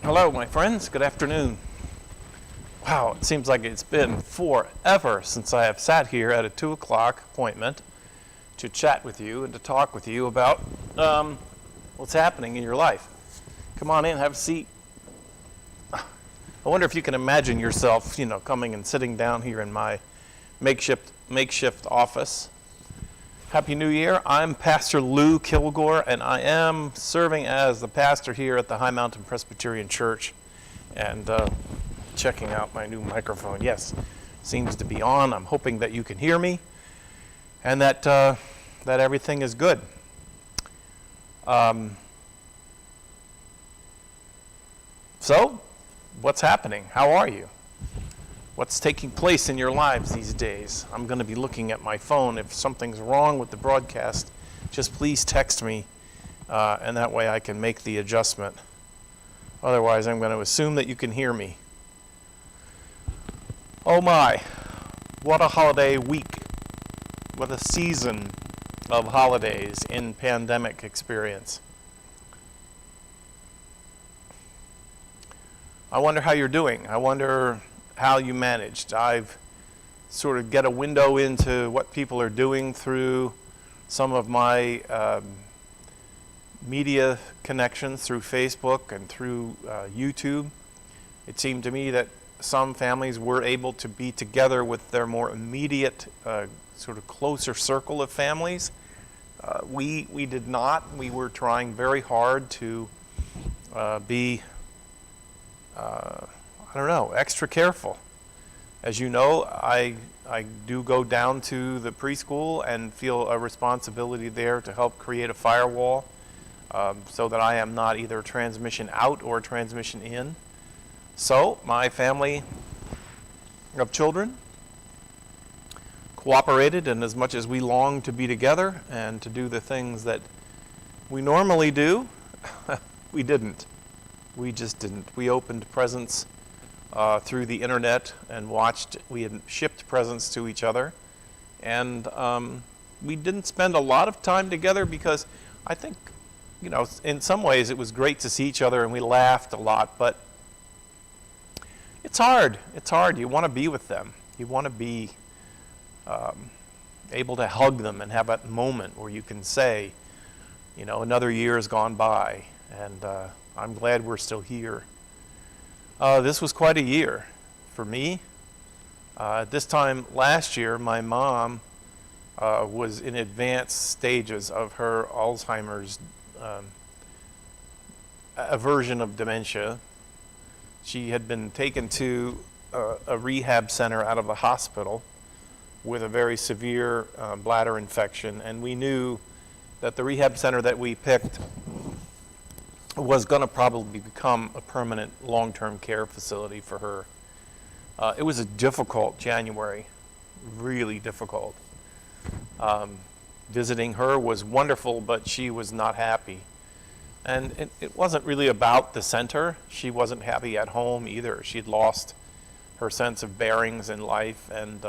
Hello, my friends. Good afternoon. Wow, it seems like it's been forever since I have sat here at a 2 o'clock appointment to chat with you and to talk with you about what's happening in your life. Come on in, have a seat. I wonder if you can imagine yourself, coming and sitting down here in my makeshift office. Happy New Year. I'm Pastor Lou Kilgore, and I am serving as the pastor here at the High Mountain Presbyterian Church, and checking out my new microphone. Yes, seems to be on. I'm hoping that you can hear me, and that everything is good. So, what's happening? How are you? What's taking place in your lives these days? I'm going to be looking at my phone. If something's wrong with the broadcast, just please text me, and that way I can make the adjustment. Otherwise, I'm going to assume that you can hear me. Oh my, what a holiday week. What a season of holidays in pandemic experience. I wonder how you're doing. I wonder how you managed. I've sort of get a window into what people are doing through some of my media connections through Facebook and through YouTube. It seemed to me that some families were able to be together with their more immediate, sort of closer circle of families. We did not. We were trying very hard to be extra careful. As you know, I do go down to the preschool and feel a responsibility there to help create a firewall so that I am not either transmission out or transmission in. So my family of children cooperated, and as much as we longed to be together and to do the things that we normally do, we didn't. We just didn't. We opened presents through the internet and watched. We had shipped presents to each other, and we didn't spend a lot of time together because I think, in some ways it was great to see each other and we laughed a lot, but it's hard. It's hard. You want to be with them. You want to be able to hug them and have that moment where you can say, another year has gone by, and I'm glad we're still here. This was quite a year for me. At this time last year, my mom was in advanced stages of her Alzheimer's, a version of dementia. She had been taken to a rehab center out of the hospital with a very severe bladder infection, and we knew that the rehab center that we picked was going to probably become a permanent long-term care facility for her. It was a difficult January, really difficult. Visiting her was wonderful, but she was not happy. And it wasn't really about the center. She wasn't happy at home either. She had lost her sense of bearings in life, and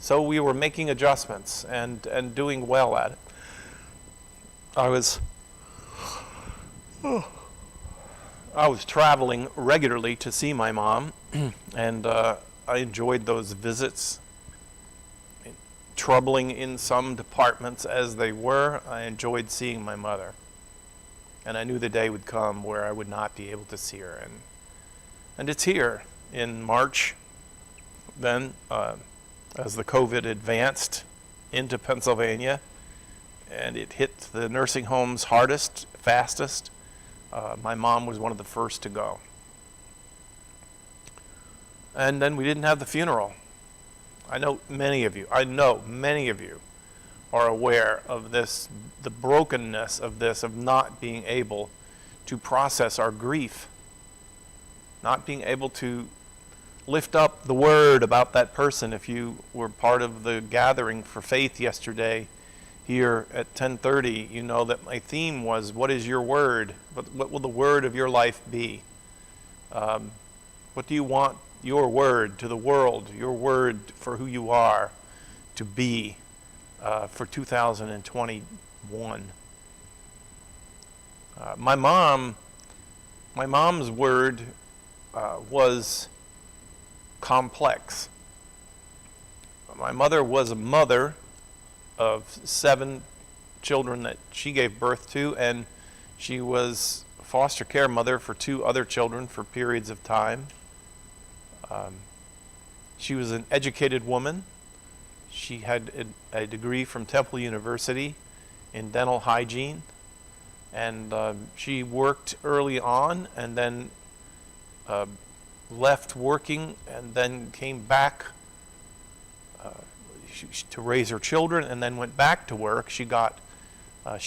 so we were making adjustments and doing well at it. I was traveling regularly to see my mom, and I enjoyed those visits. Troubling in some departments as they were, I enjoyed seeing my mother. And I knew the day would come where I would not be able to see her. And it's here in March, then, as the COVID advanced into Pennsylvania, and it hit the nursing homes hardest, fastest. My mom was one of the first to go. And then we didn't have the funeral. I know many of you are aware of this, the brokenness of this, of not being able to process our grief, not being able to lift up the word about that person. If you were part of the gathering for faith yesterday here at 10:30, you know that my theme was, what is your word? What will the word of your life be? What do you want your word to the world, your word for who you are to be for 2021? My mom My mom's word was complex. My mother was a mother of 7 children that she gave birth to, and she was a foster care mother for 2 other children for periods of time. She was an educated woman. She had a degree from Temple University in dental hygiene, and she worked early on and then left working and then came back to raise her children, and then went back to work. She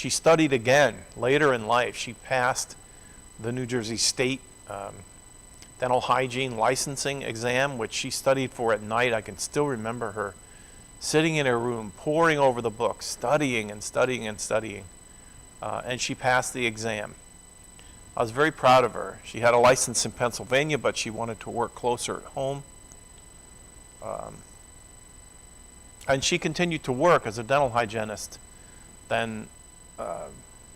studied again later in life. She passed the New Jersey State dental hygiene licensing exam, which she studied for at night. I can still remember her sitting in her room, poring over the books, studying and studying and studying, and she passed the exam. I was very proud of her. She had a license in Pennsylvania, but she wanted to work closer at home. And she continued to work as a dental hygienist. Then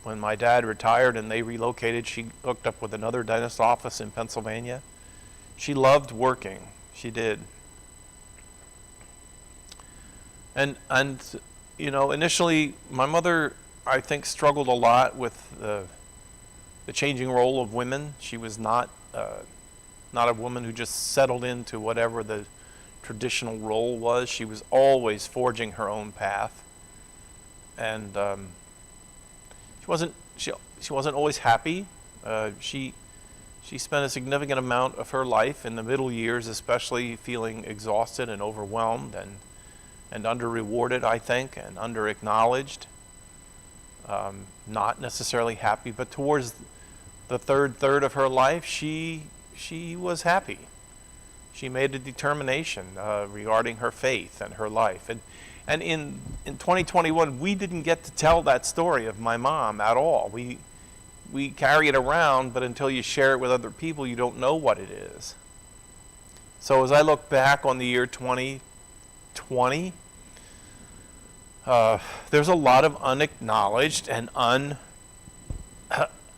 when my dad retired and they relocated, she hooked up with another dentist office in Pennsylvania. She loved working. She did. And initially, my mother, I think, struggled a lot with the changing role of women. She was not a woman who just settled into whatever the traditional role was. She was always forging her own path, and she wasn't always happy. She spent a significant amount of her life in the middle years, especially feeling exhausted and overwhelmed and under-rewarded, I think, and under-acknowledged. Not necessarily happy, but towards the third of her life, she was happy. She made a determination regarding her faith and her life. And in 2021, we didn't get to tell that story of my mom at all. We carry it around, but until you share it with other people, you don't know what it is. So as I look back on the year 2020, there's a lot of unacknowledged and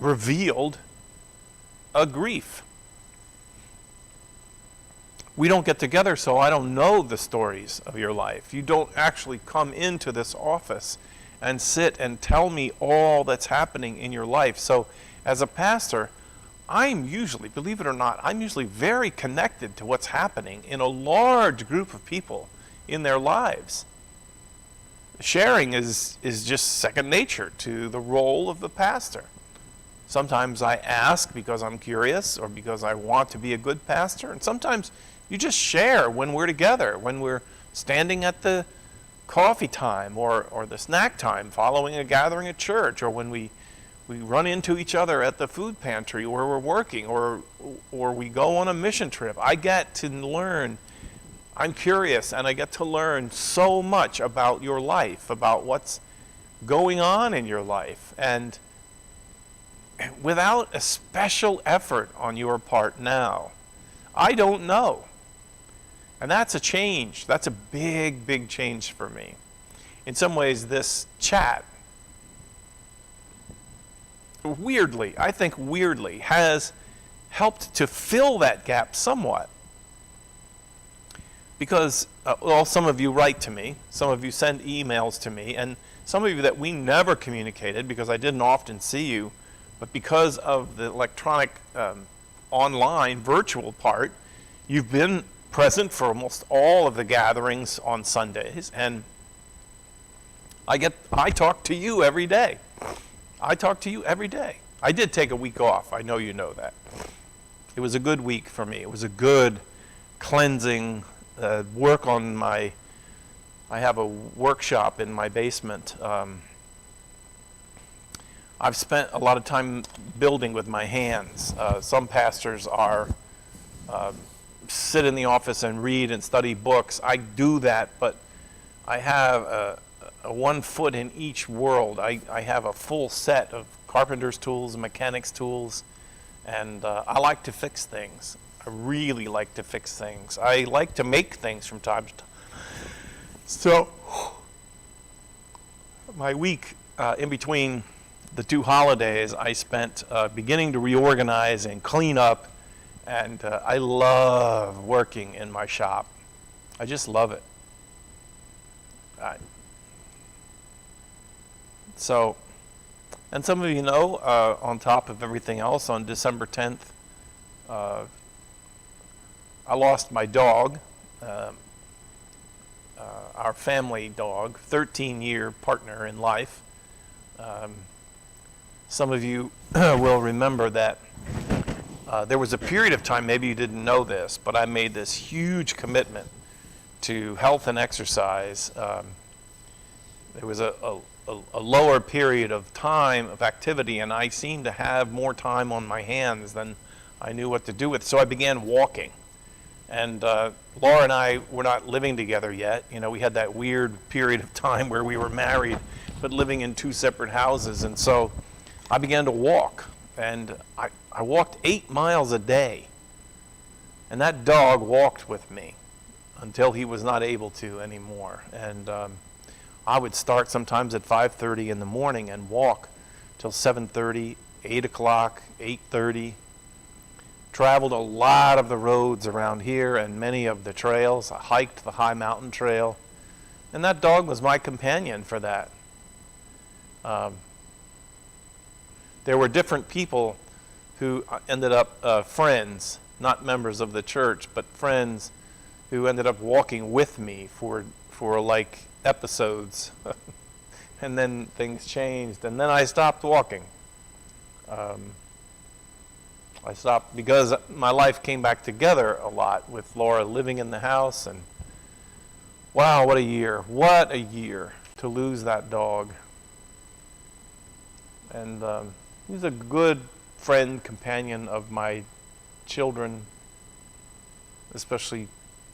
unrevealed grief. We don't get together, so I don't know the stories of your life. You don't actually come into this office and sit and tell me all that's happening in your life. So as a pastor, I'm usually, believe it or not, I'm usually very connected to what's happening in a large group of people in their lives. Sharing is just second nature to the role of the pastor. Sometimes I ask because I'm curious or because I want to be a good pastor, and sometimes you just share when we're together, when we're standing at the coffee time or the snack time following a gathering at church, or when we run into each other at the food pantry where we're working, or we go on a mission trip. I get to learn. I'm curious, and I get to learn so much about your life, about what's going on in your life. And without a special effort on your part now, I don't know. And that's a change. That's a big, big change for me. In some ways, this chat, I think weirdly, has helped to fill that gap somewhat. Because, some of you write to me, some of you send emails to me, and some of you that we never communicated because I didn't often see you, but because of the electronic, online, virtual part, you've been present for almost all of the gatherings on Sundays, and I talk to you every day. I talk to you every day. I did take a week off. I know you know that. It was a good week for me. It was a good cleansing work on I have a workshop in my basement. I've spent a lot of time building with my hands. Some pastors sit in the office and read and study books. I do that, but I have a 1 foot in each world. I have a full set of carpenter's tools, mechanics tools, and I like to fix things. I really like to fix things. I like to make things from time to time. So my week in between the 2 holidays I spent beginning to reorganize and clean up, and I love working in my shop. I just love it. And some of you know, on top of everything else, on December 10th, I lost my dog, our family dog, 13-year partner in life. Some of you will remember that there was a period of time, maybe you didn't know this, but I made this huge commitment to health and exercise. There was a lower period of time of activity, and I seemed to have more time on my hands than I knew what to do with. So I began walking. And Laura and I were not living together yet. You know, we had that weird period of time where we were married, but living in 2 separate houses. And so I began to walk. And I walked 8 miles a day. And that dog walked with me until he was not able to anymore. And I would start sometimes at 5:30 in the morning and walk till 7:30, 8 o'clock, 8:30. Traveled a lot of the roads around here and many of the trails. I hiked the high mountain trail. And that dog was my companion for that. There were different people who ended up friends, not members of the church, but friends who ended up walking with me for like episodes. And then things changed, and then I stopped walking. I stopped because my life came back together a lot with Laura living in the house, and wow, what a year. What a year to lose that dog. And he's a good friend, companion of my children, especially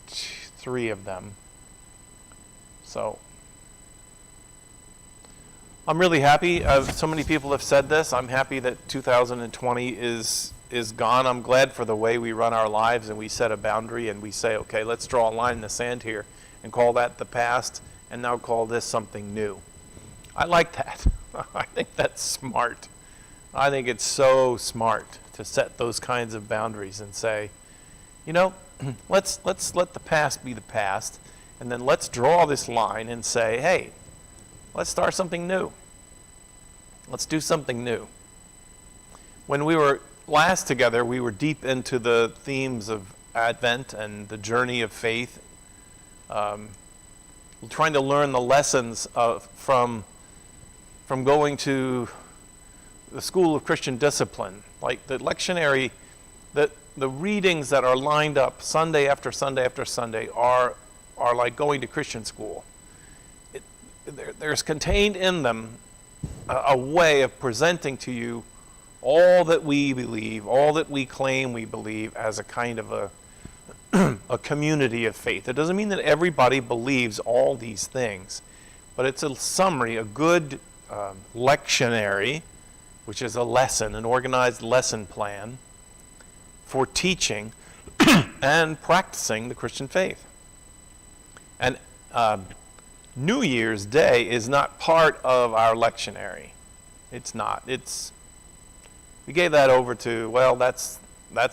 3 of them. So I'm really happy. So many people have said this. I'm happy that 2020 is gone. I'm glad for the way we run our lives, and we set a boundary and we say, okay, let's draw a line in the sand here and call that the past and now call this something new. I like that. I think that's smart. I think it's so smart to set those kinds of boundaries and say, you know, let's let the past be the past, and then let's draw this line and say, hey, let's start something new. Let's do something new. When we were last together, we were deep into the themes of Advent and the journey of faith, trying to learn the lessons from going to the School of Christian Discipline, like the lectionary, the readings that are lined up Sunday after Sunday after Sunday are like going to Christian school. There's contained in them a way of presenting to you all that we believe, all that we claim we believe as a kind of a community of faith. It doesn't mean that everybody believes all these things, but it's a summary, a good lectionary, which is a lesson, an organized lesson plan for teaching and practicing the Christian faith. And New Year's Day is not part of our lectionary. It's not. We gave that over to, well, that's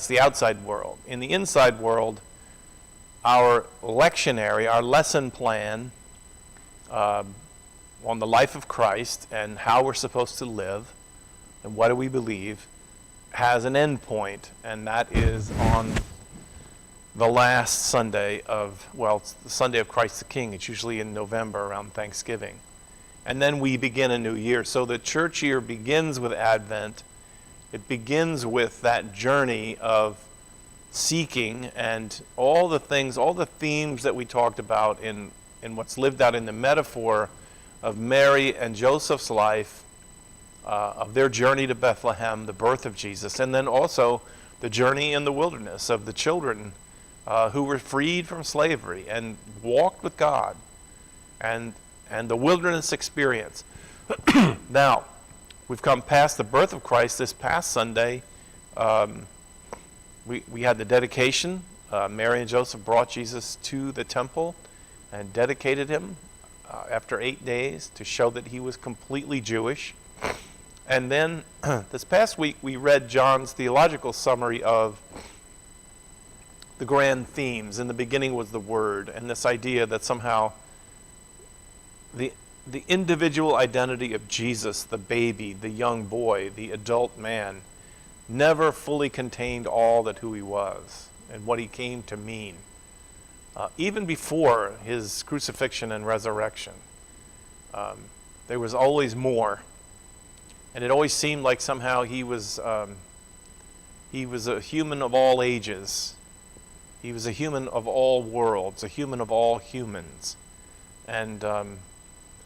the outside world. In the inside world, our lectionary, our lesson plan on the life of Christ and how we're supposed to live and what do we believe has an end point, and that is on the last Sunday it's the Sunday of Christ the King. It's usually in November around Thanksgiving. And then we begin a new year. So the church year begins with Advent. It begins with that journey of seeking and all the things, all the themes that we talked about in what's lived out in the metaphor of Mary and Joseph's life, of their journey to Bethlehem, the birth of Jesus, and then also the journey in the wilderness of the children who were freed from slavery and walked with God, and the wilderness experience. Now, we've come past the birth of Christ. This past Sunday, we had the dedication. Mary and Joseph brought Jesus to the temple and dedicated him after 8 days to show that he was completely Jewish. And then this past week we read John's theological summary of the grand themes. In the beginning was the Word, and this idea that somehow the individual identity of Jesus, the baby, the young boy, the adult man, never fully contained all that who he was and what he came to mean. Even before his crucifixion and resurrection, there was always more. And it always seemed like somehow he was a human of all ages. He was a human of all worlds, a human of all humans. And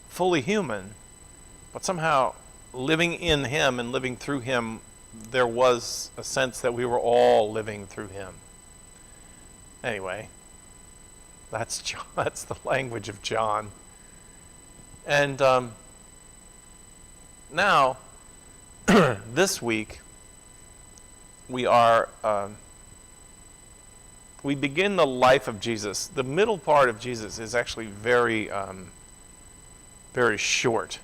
fully human, but somehow living in him and living through him, there was a sense that we were all living through him. Anyway, that's John, that's the language of John. And now, this week, we begin the life of Jesus. The middle part of Jesus is actually very short.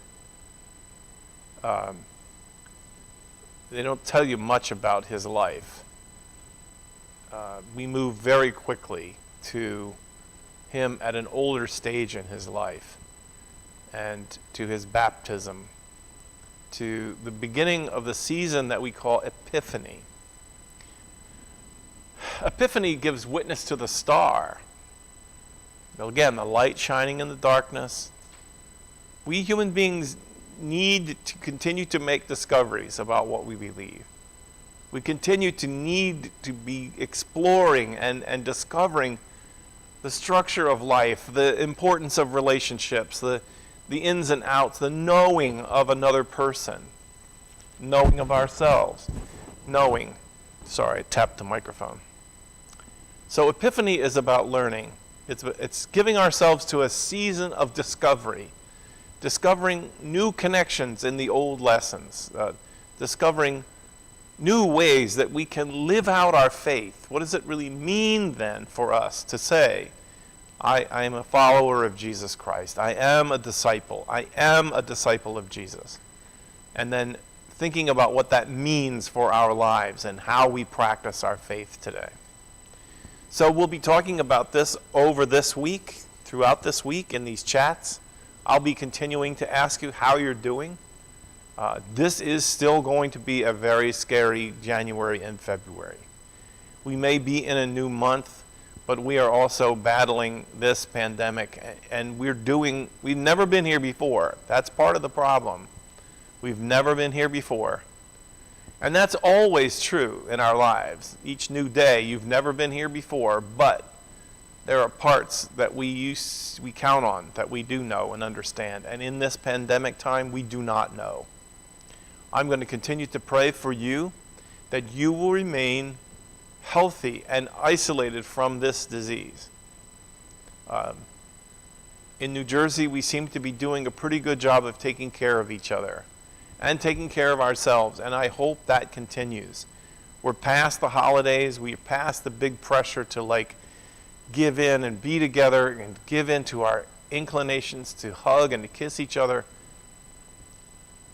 They don't tell you much about his life. We move very quickly to him at an older stage in his life, and to his baptism, to the beginning of the season that we call Epiphany. Epiphany gives witness to the star. Again, the light shining in the darkness. We human beings need to continue to make discoveries about what we believe. We continue to need to be exploring and discovering the structure of life, the importance of relationships, the ins and outs, the knowing of another person, knowing of ourselves, Sorry, I tapped the microphone. So Epiphany is about learning. It's giving ourselves to a season of discovery, discovering new connections in the old lessons, discovering new ways that we can live out our faith. What does it really mean then for us to say, I am a follower of Jesus Christ. I am a disciple. I am a disciple of Jesus. And then thinking about what that means for our lives and how we practice our faith today. So we'll be talking about this over this week, throughout this week in these chats. I'll be continuing to ask you how you're doing. This is still going to be a very scary January and February. We may be in a new month, but we are also battling this pandemic, and we've never been here before. That's part of the problem. We've never been here before. And that's always true in our lives. Each new day, you've never been here before, but there are parts that we count on, that we do know and understand. And in this pandemic time, we do not know. I'm going to continue to pray for you that you will remain healthy and isolated from this disease. In New Jersey, we seem to be doing a pretty good job of taking care of each other and taking care of ourselves, and I hope that continues. We're past the holidays. We're past the big pressure to give in and be together and give in to our inclinations to hug and to kiss each other.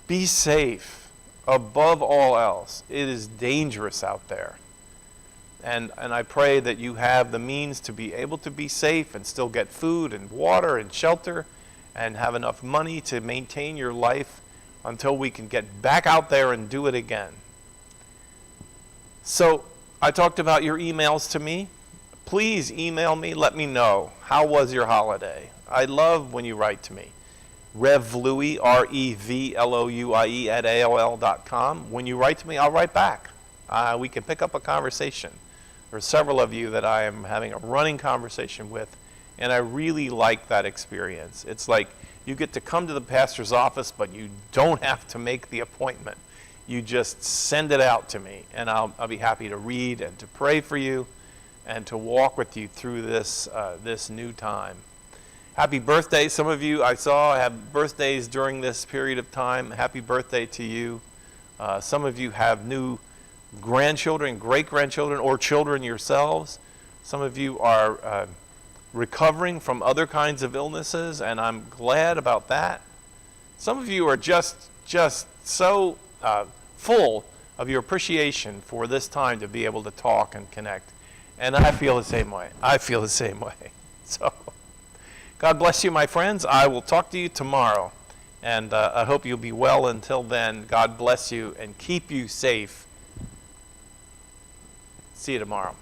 Be safe above all else. It is dangerous out there. And I pray that you have the means to be able to be safe and still get food and water and shelter and have enough money to maintain your life until we can get back out there and do it again. So I talked about your emails to me. Please email me. Let me know. How was your holiday? I love when you write to me. RevLouie, REVLOUIE at AOL.com. When you write to me, I'll write back. We can pick up a conversation. There are several of you that I am having a running conversation with, and I really like that experience. It's like you get to come to the pastor's office, but you don't have to make the appointment. You just send it out to me, and I'll be happy to read and to pray for you and to walk with you through this new time. Happy birthday. Some of you I saw have birthdays during this period of time. Happy birthday to you. Some of you have new grandchildren, great-grandchildren, or children yourselves. Some of you are recovering from other kinds of illnesses, and I'm glad about that. Some of you are just so full of your appreciation for this time to be able to talk and connect. And I feel the same way. I feel the same way. So, God bless you, my friends. I will talk to you tomorrow. And I hope you'll be well until then. God bless you and keep you safe. See you tomorrow.